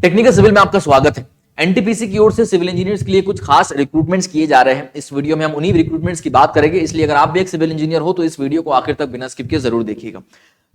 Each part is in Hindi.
टेक्निकल सिविल में आपका स्वागत है। एनटीपीसी की ओर से सिविल इंजीनियर्स के लिए कुछ खास रिक्रूटमेंट्स किए जा रहे हैं। इस वीडियो में हम उन्हीं रिक्रूटमेंट्स की बात करेंगे, इसलिए अगर आप भी एक सिविल इंजीनियर हो तो इस वीडियो को आखिर तक बिना स्किप किए जरूर देखिएगा।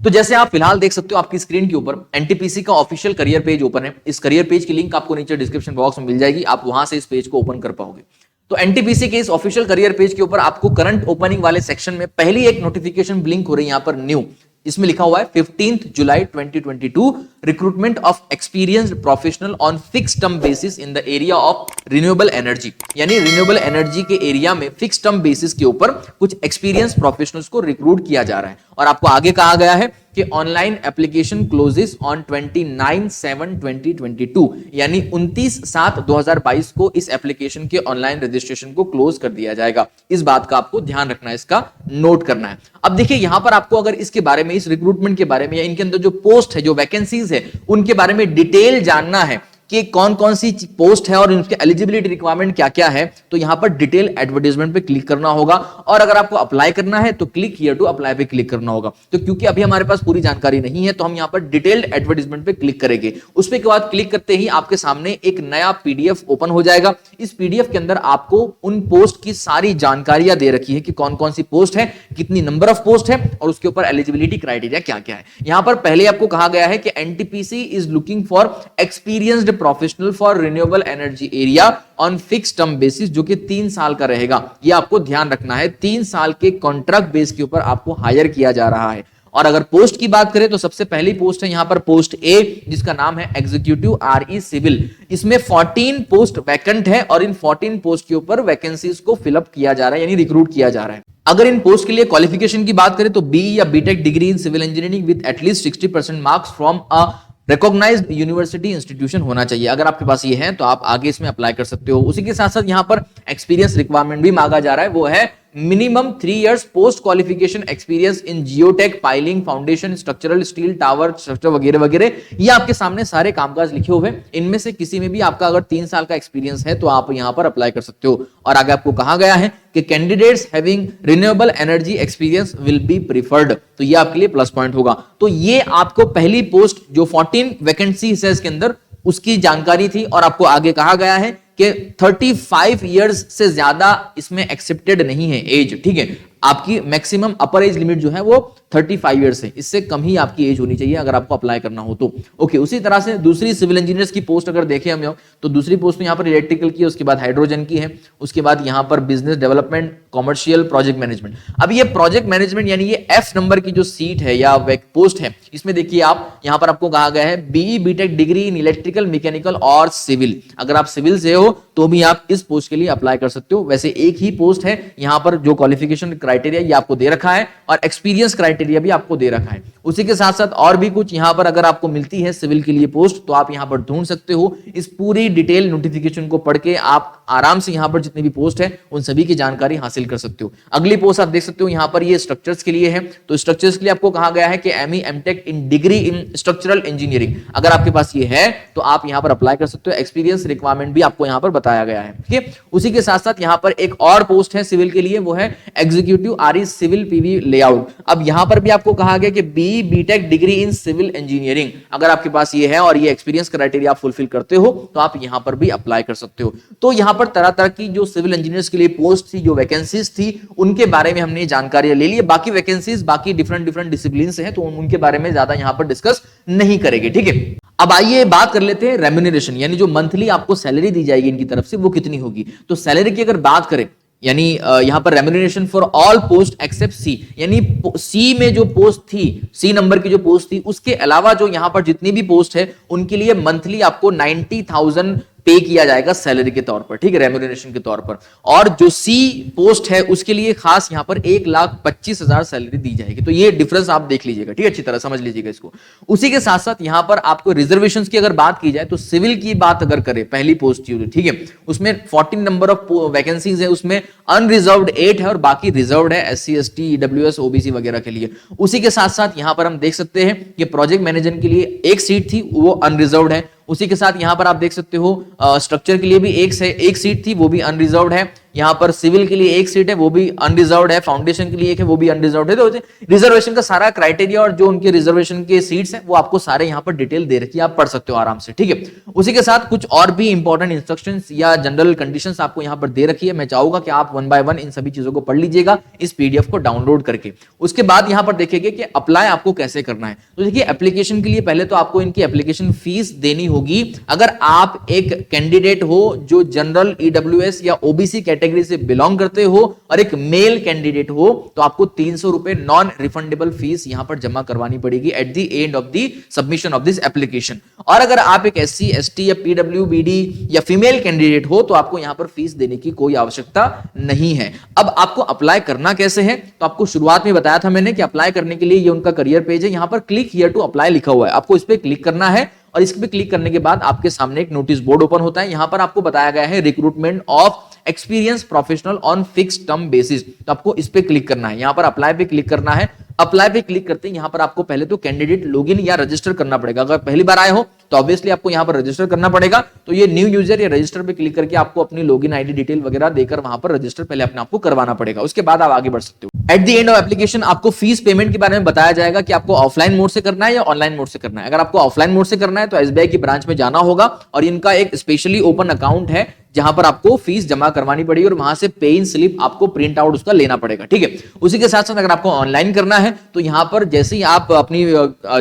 तो जैसे आप फिलहाल देख सकते हो आपकी स्क्रीन के ऊपर एनटीपीसी का ऑफिशियल करियर पेज ओपन है। इस करियर पेज की लिंक आपको नीचे डिस्क्रिप्शन बॉक्स में मिल जाएगी, आप वहां से इस पेज को ओपन कर पाओगे। तो एनटीपीसी के इस ऑफिशियल करियर पेज के ऊपर आपको करंट ओपनिंग वाले सेक्शन में पहली एक नोटिफिकेशन ब्लिंक हो रही है यहां पर न्यू। इसमें लिखा हुआ है 15 जुलाई 2022 recruitment of experienced professional on fix term basis in the area of renewable energy. यानी रिन्यूएबल एनर्जी के एरिया में फिक्स टर्म बेसिस के ऊपर कुछ एक्सपीरियंस प्रोफेशनल्स को रिक्रूट किया जा रहा है। और आपको आगे कहा गया है कि ऑनलाइन एप्लीकेशन क्लोजेस ऑन 29/7/2022 यानी 29/7/2022 को इस एप्लीकेशन के ऑनलाइन रजिस्ट्रेशन को क्लोज कर दिया जाएगा। इस बात का आपको ध्यान रखना है, इसका नोट करना है। अब देखिए यहां पर आपको अगर इसके बारे में, इस रिक्रूटमेंट के बारे में या इनके अंदर जो पोस्ट है, जो वैकेंसीज है, उनके बारे में डिटेल जानना है कि कौन कौन सी पोस्ट है और उनके एलिजिबिलिटी रिक्वायरमेंट क्या क्या है, तो यहां पर डिटेल एडवर्टाइजमेंट पे क्लिक करना होगा। और अगर आपको अप्लाई करना है तो क्लिक हियर टू अप्लाई पे क्लिक करना होगा। तो क्योंकि अभी हमारे पास पूरी जानकारी नहीं है तो हम यहां पर डिटेल्ड एडवर्टाइजमेंट पे क्लिक करेंगे। उस पे के बाद क्लिक करते ही आपके सामने एक नया पीडीएफ ओपन हो जाएगा। इस पीडीएफ के अंदर आपको उन पोस्ट की सारी जानकारियां दे रखी है कि कौन कौन सी पोस्ट है, कितनी नंबर ऑफ पोस्ट है और उसके ऊपर एलिजिबिलिटी क्राइटेरिया क्या क्या है। यहां पर पहले आपको कहा गया है कि NTPC is looking for experienced professional for renewable energy area on fix term basis, जो कि 3 साल का रहेगा। यह आपको ध्यान रखना है, 3 साल के कॉन्ट्रैक्ट बेस के ऊपर आपको हायर किया जा रहा है। और अगर पोस्ट की बात करें तो सबसे पहली पोस्ट है यहां पर पोस्ट ए, जिसका नाम है एग्जीक्यूटिव आरई सिविल। इसमें 14 पोस्ट वैकेंट है और इन 14 पोस्ट के ऊपर वैकेंसीज को फिलअप किया जा रहा है, यानी रिक्रूट किया जा रहा है। अगर इन पोस्ट के लिए क्वालिफिकेशन की बात करें तो बी या BTech degree in civil engineering with at least 60% marks from a recognised university institution होना चाहिए। अगर आपके पास ये है तो आप आगे इसमें अप्लाई कर सकते हो। उसी के साथ साथ यहां पर एक्सपीरियंस रिक्वायरमेंट भी मांगा जा रहा है, वो है minimum 3 years post qualification experience in geotech, piling, foundation, structural steel, tower structure वगैरह वगैरह। ये आपके सामने सारे कामकाज लिखे हुए हैं। इनमें से किसी में भी आपका अगर 3 साल का एक्सपीरियंस है तो आप यहां पर अप्लाई कर सकते हो। और आगे आपको कहा गया है कि candidates having renewable energy experience will be preferred, तो ये आपके लिए प्लस पॉइंट होगा। तो ये आपको पहली पोस्ट जो 14 वैकेंसी है इसके अंदर, उसकी जानकारी थी। और आपको आगे कहा गया है कि 35 इयर्स से ज्यादा इसमें एक्सेप्टेड नहीं है एज, ठीक है। आपकी मैक्सिमम अपर एज लिमिट जो है वो 35 इयर्स है, इससे कम ही आपकी एज होनी चाहिए अगर आपको अप्लाई करना हो तो। ओके, उसी तरह से दूसरी सिविल इंजीनियर्स की पोस्ट अगर देखें हम तो दूसरी पोस्ट में यहां पर इलेक्ट्रिकल की है, उसके बाद हाइड्रोजन की है, उसके बाद यहां पर business development, commercial, project management. अब ये प्रोजेक्ट मैनेजमेंट यानी ये एफ नंबर की जो सीट है या पोस्ट है, इसमें देखिए आप यहां पर आपको कहा गया है BE BTech degree in electrical, mechanical और सिविल। अगर आप सिविल से हो तो भी आप इस पोस्ट के लिए अप्लाई कर सकते हो। वैसे एक ही पोस्ट है, यहां पर जो क्वालिफिकेशन क्राइटेरिया ये आपको दे रखा है और एक्सपीरियंस क्राइटेरिया भी आपको दे रखा है। उसी के साथ साथ और भी कुछ यहां पर अगर आपको मिलती है सिविल के लिए पोस्ट तो आप यहां पर ढूंढ सकते हो। इस पूरी डिटेल नोटिफिकेशन को पढ़ के आप आराम से यहां पर जितनी भी पोस्ट है उन सभी की जानकारी हासिल कर सकते हो। अगली पोस्ट आप देख सकते हो यहां पर ये स्ट्रक्चर्स के लिए है। तो स्ट्रक्चर्स के लिए आपको कहा गया है कि ME MTech in degree in structural engineering. अगर आपके पास ये है तो आप यहां पर अप्लाई कर सकते हो। एक्सपीरियंस रिक्वायरमेंट भी आपको यहां पर बताया गया है, ठीक है। उसी के साथ साथ यहां पर एक और पोस्ट है सिविल के लिए, वो है executive RE civil PV layout. अब यहां पर भी आपको कहा गया कि B BTech degree in civil engineering. अगर आपके पास ये है और ये एक्सपीरियंस क्राइटेरिया आप फुलफिल करते हो तो आप यहां पर भी अप्लाई कर सकते हो। तो यहां पर तरह तरह की जो सिविल इंजीनियर्स के लिए पोस्ट थी, जो वैकेंसीज थी, उनके बारे में हमने जानकारी ले ली। बाकी वैकेंसीज बाकी डिफरेंट डिसिप्लिन से है तो उनके बारे में ज्यादा यहां पर डिस्कस नहीं करेंगे, ठीक है। अब आइए बात कर लेते हैं रेम्यूनरेशन, यानी जो मंथली आपको सैलरी दी जाएगी इनकी तरफ से वो कितनी होगी। तो सैलरी की अगर बात करें, यानी यहां पर remuneration for all post except C, यानी सी में जो पोस्ट थी, सी नंबर की जो पोस्ट थी, उसके अलावा जो यहां पर जितनी भी पोस्ट है उनके लिए मंथली आपको 90,000 पे किया जाएगा सैलरी के तौर पर, ठीक है, रेम्यूनरेशन के तौर पर। और जो सी पोस्ट है उसके लिए खास यहां पर 1,25,000 सैलरी दी जाएगी। तो ये डिफरेंस आप देख लीजिएगा, ठीक है, अच्छी तरह समझ लीजिएगा इसको। उसी के साथ साथ यहां पर आपको रिजर्वेशंस की अगर बात की जाए तो सिविल की बात अगर करें, पहली पोस्ट थी, ठीक है, उसमें 14 नंबर ऑफ वैकेंसीज है, उसमें अनरिजर्व्ड 8 है और बाकी रिजर्व्ड है एससी एसटी ईडब्ल्यूएस ओबीसी वगैरह के लिए। उसी के साथ साथ यहां पर हम देख सकते हैं कि प्रोजेक्ट मैनेजर के लिए एक सीट थी, वो अनरिजर्व्ड है। उसी के साथ यहां पर आप देख सकते हो स्ट्रक्चर के लिए भी एक सीट थी, वो भी अनरिजर्व्ड है। यहाँ पर सिविल के लिए एक सीट है, वो भी अनरिजर्व्ड है, फाउंडेशन के लिए एक है, वो भी अनरिजर्व्ड है। तो रिजर्वेशन का सारा क्राइटेरिया और जो उनके रिजर्वेशन के सीट्स हैं वो आपको सारे यहाँ पर डिटेल दे रखी है, आप पढ़ सकते हो आराम से, ठीक है। उसी के साथ कुछ और भी इंपॉर्टेंट इंस्ट्रक्शंस या जनरल कंडीशंस आपको यहाँ पर दे रखी है। मैं चाहूंगा कि आप वन बाय वन इन सभी चीजों को पढ़ लीजिएगा इस पीडीएफ को डाउनलोड करके। उसके बाद यहाँ पर देखेंगे कि अप्लाई आपको कैसे करना है। तो देखिए एप्लीकेशन के लिए पहले तो आपको इनकी एप्लीकेशन फीस देनी होगी। अगर आप एक कैंडिडेट हो जो जनरल ईडब्ल्यूएस या ओबीसी कैटेगरी से बिलोंग करते हो और एक मेल कैंडिडेट हो तो आपको 300 रुपए नॉन रिफंडेबल फीस यहां पर जमा करवानी पड़ेगी at the end of the submission of this application. और अगर आप एक एससी एसटी या पीडब्ल्यूबीडी या फीमेल कैंडिडेट हो तो आपको यहां पर फीस देने की कोई आवश्यकता नहीं है। अब आपको अप्लाई करना कैसे है, तो आपको शुरुआत में बताया था मैंने कि अप्लाई करने के लिए ये उनका करियर पेज है, यहां पर क्लिक हियर टू अप्लाई लिखा हुआ है, आपको इस पर क्लिक करना है और इस पे क्लिक करने के बाद आपके सामने एक नोटिस बोर्ड ओपन होता है। यहां पर आपको बताया गया है recruitment of experience professional on fixed term basis, तो आपको इस पे क्लिक करना है, यहां पर अप्लाई पे क्लिक करना है। अप्लाई पे क्लिक करते हैं यहां पर आपको पहले तो कैंडिडेट लॉगिन या रजिस्टर करना पड़ेगा। अगर पहली बार आए हो तो ऑब्वियसली आपको यहां पर रजिस्टर करना पड़ेगा। तो ये न्यू यूजर या रजिस्टर पे क्लिक करके आपको अपनी लॉगिन आईडी डिटेल वगैरह देकर वहां पर रजिस्टर पहले अपने आपको करवाना पड़ेगा, उसके बाद आप आगे बढ़ सकते हो। At the end of application आपको फीस पेमेंट के बारे में बताया जाएगा कि आपको ऑफलाइन मोड से करना है या ऑनलाइन मोड से करना है। अगर आपको ऑफलाइन मोड से करना है तो एसबीआई की ब्रांच में जाना होगा और इनका एक स्पेशली ओपन अकाउंट है जहां पर आपको फीस जमा करवानी पड़ेगी और वहां से पे इन स्लिप आपको प्रिंट आउट उसका लेना पड़ेगा, ठीक है। उसी के साथ साथ अगर आपको ऑनलाइन करना है तो यहां पर जैसे ही आप अपनी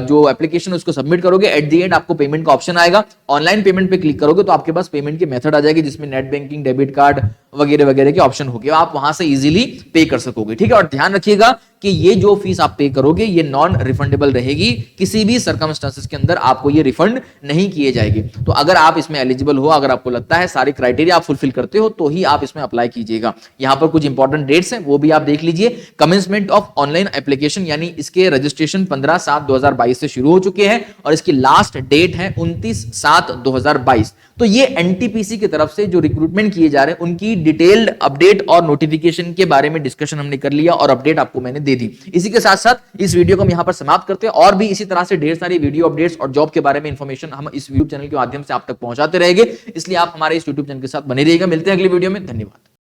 जो एप्लीकेशन उसको सबमिट करोगे एट द एंड आपको पेमेंट का ऑप्शन आएगा। ऑनलाइन पेमेंट पे क्लिक करोगे तो आपके पास पेमेंट की मेथड आ जाएगी जिसमें नेट बैंकिंग, डेबिट कार्ड वगैरह वगैरह के ऑप्शन होंगे, आप वहां से इजीली पे कर सकोगे, ठीक है। और ध्यान रखिएगा कि ये जो फीस आप पे करोगे ये नॉन रिफंडेबल रहेगी, किसी भी सर्कमस्टेंसेस के अंदर आपको ये रिफंड नहीं किए जाएगी। तो अगर आप इसमें एलिजिबल हो, अगर आपको लगता है सारे क्राइटेरिया आप फुलफिल करते हो तो ही आप इसमें अप्लाई कीजिएगा। यहां पर कुछ इंपॉर्टेंट डेट्स हैं वो भी आप देख लीजिए। कमेंसमेंट ऑफ ऑनलाइन एप्लीकेशन यानी इसके रजिस्ट्रेशन 15/7/2022 से शुरू हो चुके हैं और इसकी लास्ट डेट है 29/7/2022। तो ये एनटीपीसी की तरफ से जो रिक्रूटमेंट किए जा रहे हैं उनकी डिटेल्ड अपडेट और नोटिफिकेशन के बारे में डिस्कशन हमने कर लिया और अपडेट आपको मैंने दे दी। इसी के साथ साथ इस वीडियो को हम यहां पर समाप्त करते हैं और भी इसी तरह से ढेर सारी वीडियो अपडेट्स और जॉब के बारे में इंफॉर्मेशन हम इस यूट्यूब चैनल के माध्यम से आप तक पहुंचाते रहेंगे, इसलिए आप हमारे इस यूट्यूब चैनल के साथ बने रहिएगा। मिलते हैं अगली वीडियो में, धन्यवाद।